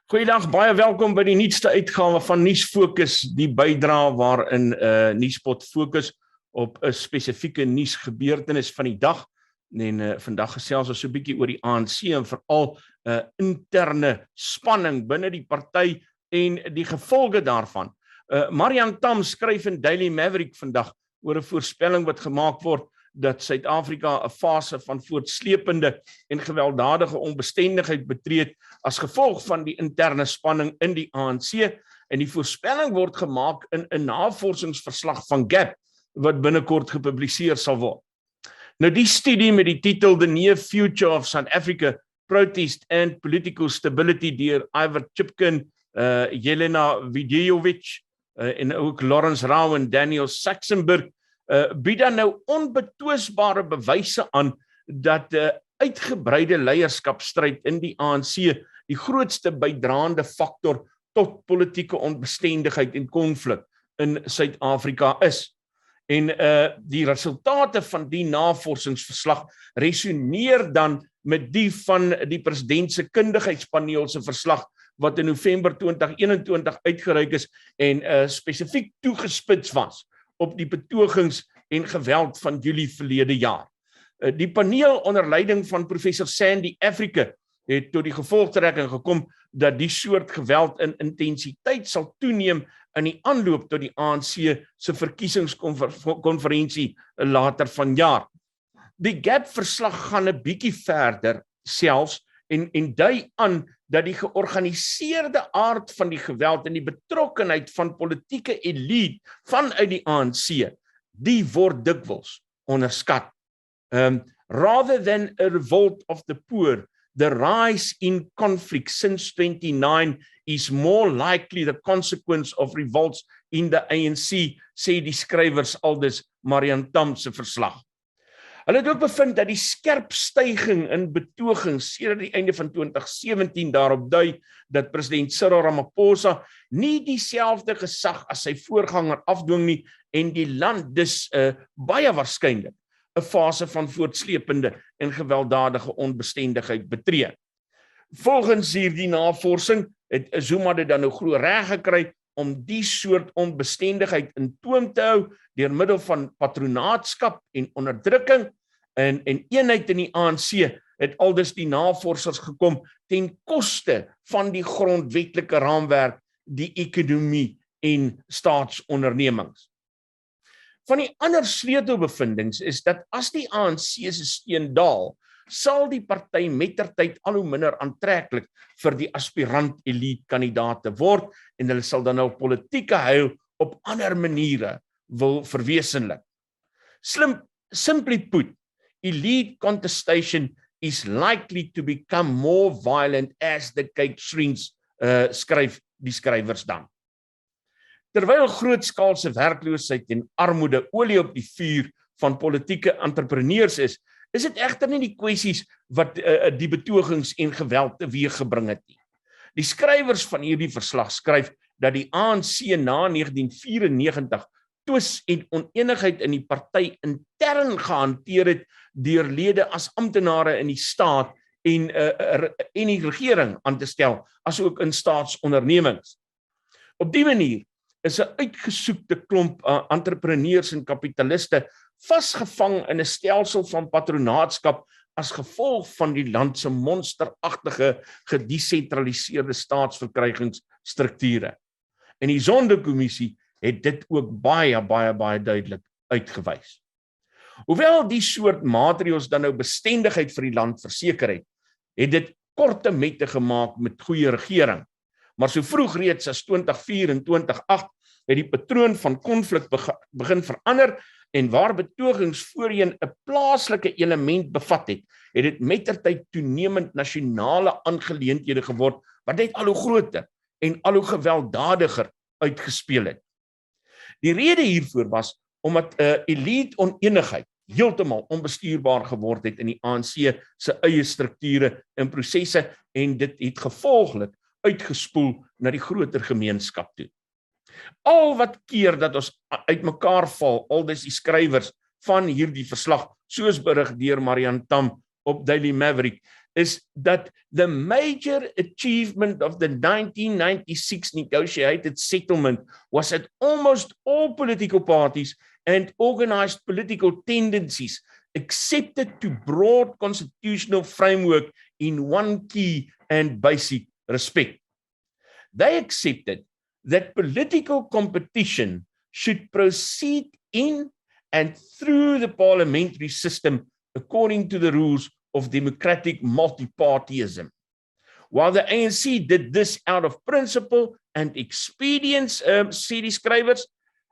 Goeiedag, baie welkom by die nuutste uitgawe van Nuusfokus, die bydra waarin Nuuspod fokus op 'n spesifieke nuusgebeurtenis van die dag. En vandag gesels ons so 'n bietjie oor die ANC en veral interne spanning binne die party en die gevolge daarvan. Marianne Thamm skryf in Daily Maverick vandag oor 'n voorspelling wat gemaak word dat Suid-Afrika 'n fase van voortsleepende en gewelddadige onbestendigheid betree as gevolg van die interne spanning in die ANC, en die voorspelling word gemaak in 'n navorsingsverslag van Gapp wat binnekort gepubliseer sal word. Nou die studie met die titel The Near Future of South Africa, Protest and Political Stability deur Ivar Chipkin, Jelena Vidijovic en ook Lawrence Rau en Daniel Saxenburg bied dan nou onbetwisbare bewyse aan dat uitgebreide leierskapstryd in die ANC die grootste bydraende faktor tot politieke onbestendigheid en konflik in Suid-Afrika is. En die resultate van die navorsingsverslag resoneer dan met die van die president se kundigheidspaneel se verslag wat in November 2021 uitgereik is en spesifiek toegespits was op die betogings en geweld van Julie verlede jaar. Die paneel onder leiding van professor Sandy Africa het tot die gevolgtrekking gekom dat die soort geweld in intensiteit sal toeneem in die aanloop tot die ANC se verkiesingskonferensie later vanjaar. Die Gapp-verslag gaan 'n bietjie verder selfs en dui aan dat die georganiseerde aard van die geweld en die betrokkenheid van politieke elite vanuit die ANC, die word dikwels onderskat. Rather than a revolt of the poor, the rise in conflict since 29 is more likely the consequence of revolts in the ANC, sê die skrywers aldus Marianne Thamm se verslag. Hulle het ook bevind dat die skerp styging in betogings sedert die einde van 2017 daarop dui dat president Cyril Ramaphosa nie dieselfde gesag as sy voorganger afdwing nie en die land dus baie waarskynlik 'n fase van voortsleepende en gewelddadige onbestendigheid betree. Volgens hierdie navorsing het Zuma dit dan nou glo reg gekry om die soort onbestendigheid in toom te hou deur middel van patronaatskap en onderdrukking en eenheid in die ANC het aldus die navorsers gekom ten koste van die grondwetlike raamwerk, die ekonomie en staatsondernemings. Van die ander sleutelbevindings is dat as die ANC se steun daal, sal die party mettertyd al hoe minder aantreklik vir die aspirant elite kandidaate word en hulle sal dan nou politieke heil op ander maniere wil verwesenlik. Simply put, elite contestation is likely to become more violent as the cake shrinks, skryf die skrywers dan. Terwyl grootskaalse werkloosheid en armoede olie op die vuur van politieke entrepreneurs is dit egter nie die kwessies wat die betogings en geweld teweeggebring het nie. Die skrywers van hierdie verslag skryf dat die ANC na 1994 twis en onenigheid in die party intern gehanteer het deur lede as amptenare in die staat en die regering aan te stel, asook in staatsondernemings. Op die manier is 'n uitgesoekte klomp entrepreneurs en kapitaliste vasgevang in 'n stelsel van patronaatskap as gevolg van die land se monsteragtige gedesentraliseerde staatsverkrygingsstrukture. En die Sonderkommissie het dit ook baie duidelik uitgewys. Hoewel die soort maatreëls dan nou bestendigheid vir die land verseker het dit korte mette gemaak met goeie regering. Maar so vroeg reeds as 2004 en 2008 het die patroon van konflik begin verander en waar betogings voorheen 'n plaaslike element bevat het dit mettertyd toenemend nasionale aangeleenthede geword wat net al hoe groter en al hoe gewelddadiger uitgespeel het. Die rede hiervoor was omdat elite onenigheid heeltemal onbestuurbaar geword het in die ANC se eie strukture en prosesse en dit het gevolglik uitgespoel na die groter gemeenskap toe. Al wat keer dat ons uitmekaar val, aldus die skrywers van hierdie verslag, soos berig deur Marianne Thamm op Daily Maverick, is that the major achievement of the 1996 negotiated settlement was that almost all political parties and organized political tendencies accepted to broad constitutional framework in one key and basic respect. They accepted that political competition should proceed in and through the parliamentary system according to the rules of democratic multipartyism. While the ANC did this out of principle and expedience, sê die skrywers,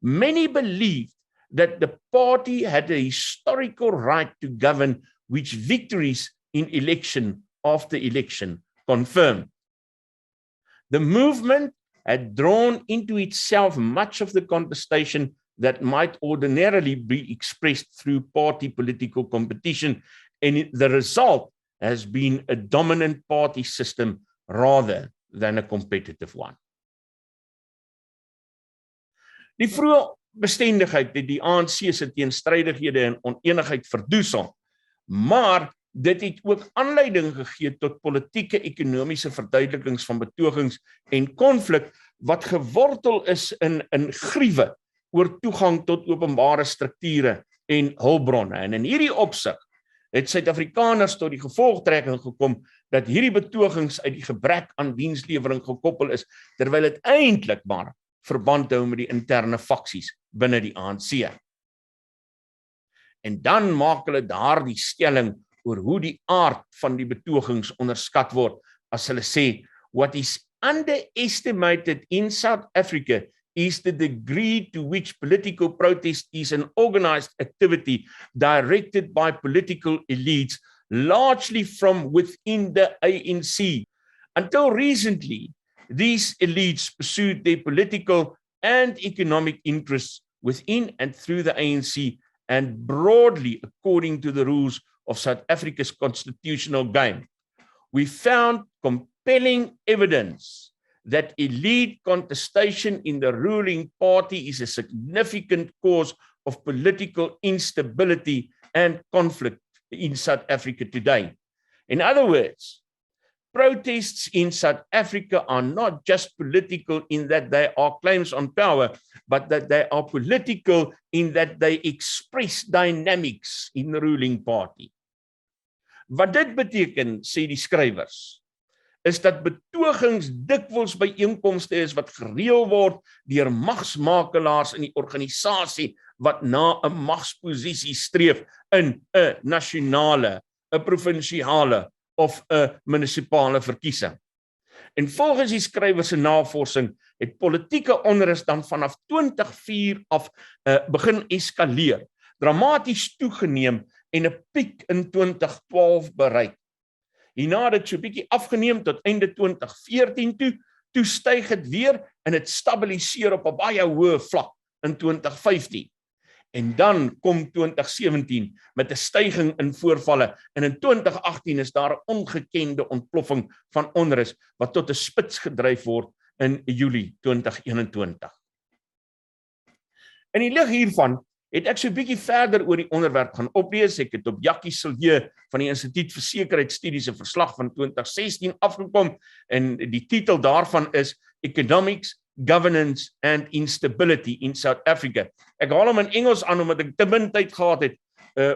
many believed that the party had a historical right to govern, which victories in election after election confirmed. The movement had drawn into itself much of the contestation that might ordinarily be expressed through party political competition, and the result has been a dominant party system rather than a competitive one. Die vroeë bestendigheid het die ANC se teenstrydighede en onenigheid verdoesel, maar dit het ook aanleiding gegee tot politieke ekonomiese verduidelikings van betogings en konflik wat gewortel is in griewe oor toegang tot openbare strukture en hulpbronne. En in hierdie opsig het Suid-Afrikaners tot die gevolgtrekking gekom dat hierdie betogings uit die gebrek aan dienslewering gekoppel is, terwyl dit eintlik maar verband hou met die interne faksies binne die ANC. En dan maak hulle daardie stelling oor hoe die aard van die betogings onderskat word, as hulle sê, what is underestimated in South Africa is the degree to which political protest is an organized activity directed by political elites, largely from within the ANC. Until recently, these elites pursued their political and economic interests within and through the ANC and broadly according to the rules of South Africa's constitutional game. We found compelling evidence that elite contestation in the ruling party is a significant cause of political instability and conflict in South Africa today. In other words, protests in South Africa are not just political in that they are claims on power, but that they are political in that they express dynamics in the ruling party. Wat dit beteken, sê die skrywers, is dat betogings dikwels byeenkomste is wat gereël word deur magsmakelaars in die organisasie wat na 'n magsposisie streef in 'n nasionale, 'n provinsiale of 'n munisipale verkiesing. En volgens die skrywers se navorsing het politieke onrus dan vanaf 2004 af begin eskaleer, dramaties toegeneem en 'n piek in 2012 bereik. Hierna het dit so 'n bietjie afgeneem tot einde 2014 toe styg dit weer en dit stabiliseer op 'n baie hoë vlak in 2015. En dan kom 2017 met 'n styging in voorvalle en in 2018 is daar 'n ongekende ontploffing van onrus wat tot 'n spits gedryf word in Julie 2021. In die lig hiervan het ek so 'n bietjie verder oor die onderwerp gaan oplees. Ek het op Jackie Silje van die Instituut vir Sekuriteitsstudies se verslag van 2016 afgekom en die titel daarvan is Economics, Governance and Instability in South Africa. Ek haal hom in Engels aan omdat ek te min tyd gehad het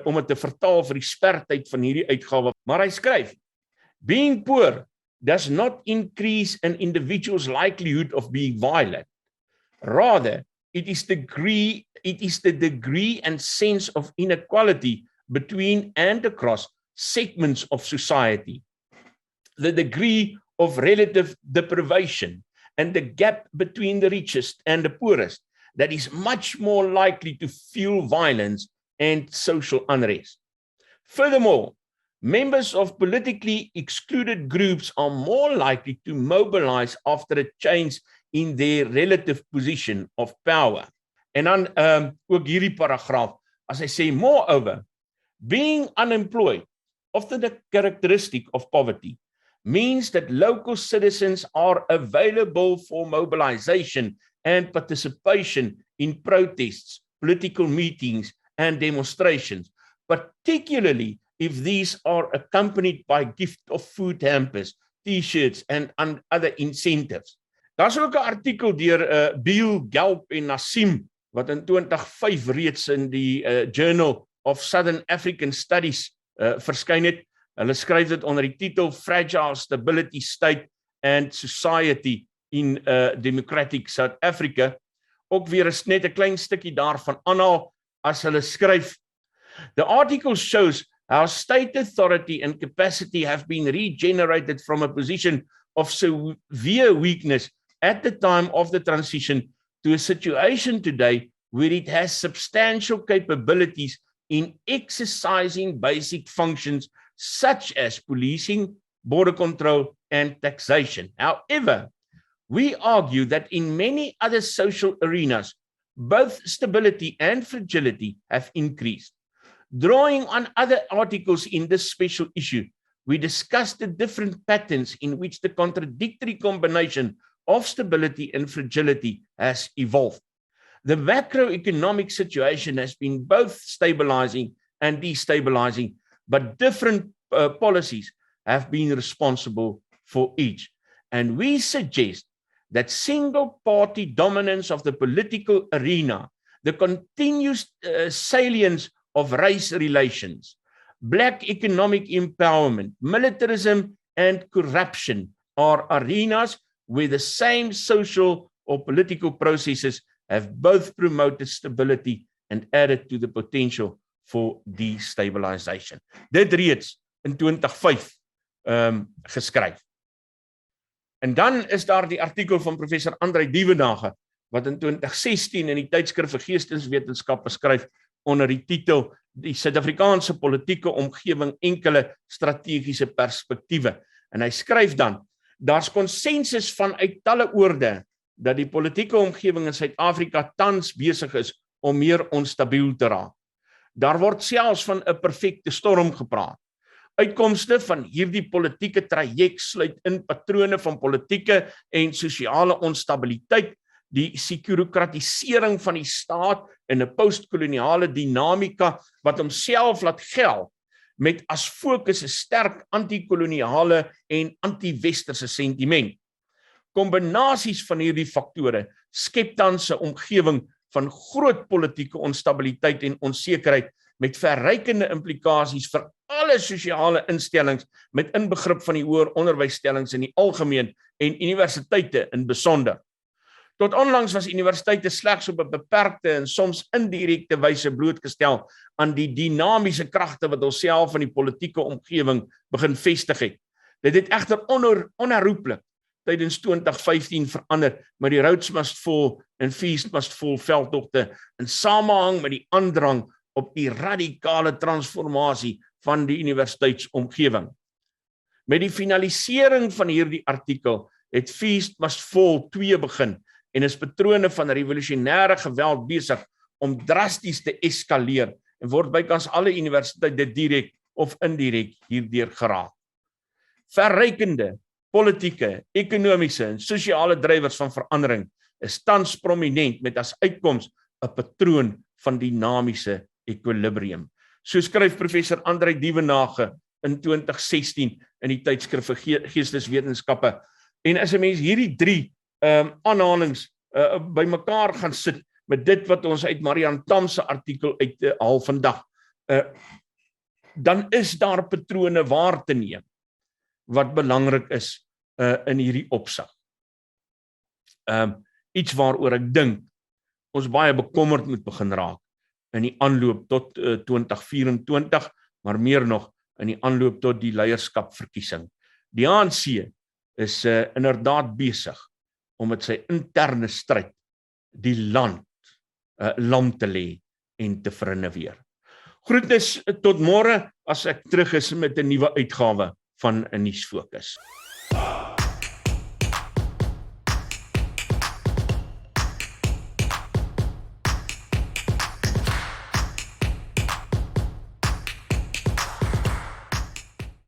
om dit te vertaal vir die spertyd van hierdie uitgawe. Maar hy skryf, being poor does not increase an individual's likelihood of being violent. Rather, it is the degree and sense of inequality between and across segments of society, the degree of relative deprivation, and the gap between the richest and the poorest that is much more likely to fuel violence and social unrest. Furthermore, members of politically excluded groups are more likely to mobilize after a change in their relative position of power. En dan ook hierdie paragraaf, as hy sê, moreover, being unemployed, often a characteristic of poverty, means that local citizens are available for mobilization and participation in protests, political meetings, and demonstrations, particularly if these are accompanied by gift of food hampers, T-shirts and other incentives. Daar's ook 'n artikel deur Bill, Gapp en Nassim wat in 2005 reeds in die Journal of Southern African Studies verskyn het. Hulle skryf dit onder die titel Fragile Stability State and Society in Democratic South Africa. Ook weer is net 'n klein stukkie daarvan aanhaal as hulle skryf. The article shows how state authority and capacity have been regenerated from a position of severe weakness at the time of the transition to a situation today where it has substantial capabilities in exercising basic functions such as policing, border control, and taxation. However, we argue that in many other social arenas, both stability and fragility have increased. Drawing on other articles in this special issue, we discussed the different patterns in which the contradictory combination of stability and fragility has evolved. The macroeconomic situation has been both stabilizing and destabilizing, but different policies have been responsible for each. And we suggest that single-party dominance of the political arena, the continuous salience of race relations, black economic empowerment, militarism, and corruption are arenas where the same social or political processes have both promoted stability and added to the potential for destabilization. Dit reeds in 2005 geskryf. En dan is daar die artikel van professor Andre Dievenage, wat in 2016 in die tydskrif vir Geesteswetenskappe skryf onder die titel Die Suid-Afrikaanse politieke omgewing enkele strategiese perspektiewe. En hy skryf dan, daar's konsensus vanuit talle oorde dat die politieke omgewing in Suid-Afrika tans besig is om meer onstabiel te raak. Daar word selfs van 'n perfekte storm gepraat. Uitkomste van hierdie politieke traject sluit in patrone van politieke en sosiale onstabiliteit, die sekurokratisering van die staat in 'n postkoloniale dinamika wat homself laat geld met as fokus 'n sterk antikoloniale en anti-westerse sentiment. Kombinasies van hierdie faktore skep tans 'n omgewing van groot politieke onstabiliteit en onsekerheid met verrykende implikasies vir alle sosiale instellings met inbegrip van die hoër onderwysstellings in die algemeen en universiteite in besonder. Tot onlangs was universiteite slegs op 'n beperkte en soms indirekte wyse blootgestel aan die dinamiese kragte wat onsself in die politieke omgewing begin vestig het. Dit het egter onherroepelik tydens 2015 verander met die Roads Must Fall en Feast Must Fall veldtogte in samehang met die aandrang op die radikale transformasie van die universiteitsomgewing. Met die finalisering van hierdie artikel het Feast Must Fall 2 begin en is patrone van revolusionêre geweld besig om drasties te eskaleer en word bykans alle universiteite direk of indirek hierdeur geraak. Verrykende politieke, ekonomiese en sosiale drywers van verandering is tans prominent met as uitkoms 'n patroon van dinamiese equilibrium. So skryf professor Andre Dievenage in 2016 in die tydskrif vir Geesteswetenskappe. En as 'n mens hierdie 3 aanhalings bymekaar gaan sit met dit wat ons uit Marianne Thamm se artikel uithaal vandag, dan is daar patrone waar te neem wat belangrik is in hierdie opsig. Iets waaroor ek dink ons baie bekommerd moet begin raak in die aanloop tot 2024, maar meer nog in die aanloop tot die leierskapverkiesing. Die ANC is inderdaad besig om met sy interne stryd die land lam te lê en te verinneweer. Groetnis tot môre as ek terug is met 'n nuwe uitgawe van 'n Nuusfokus.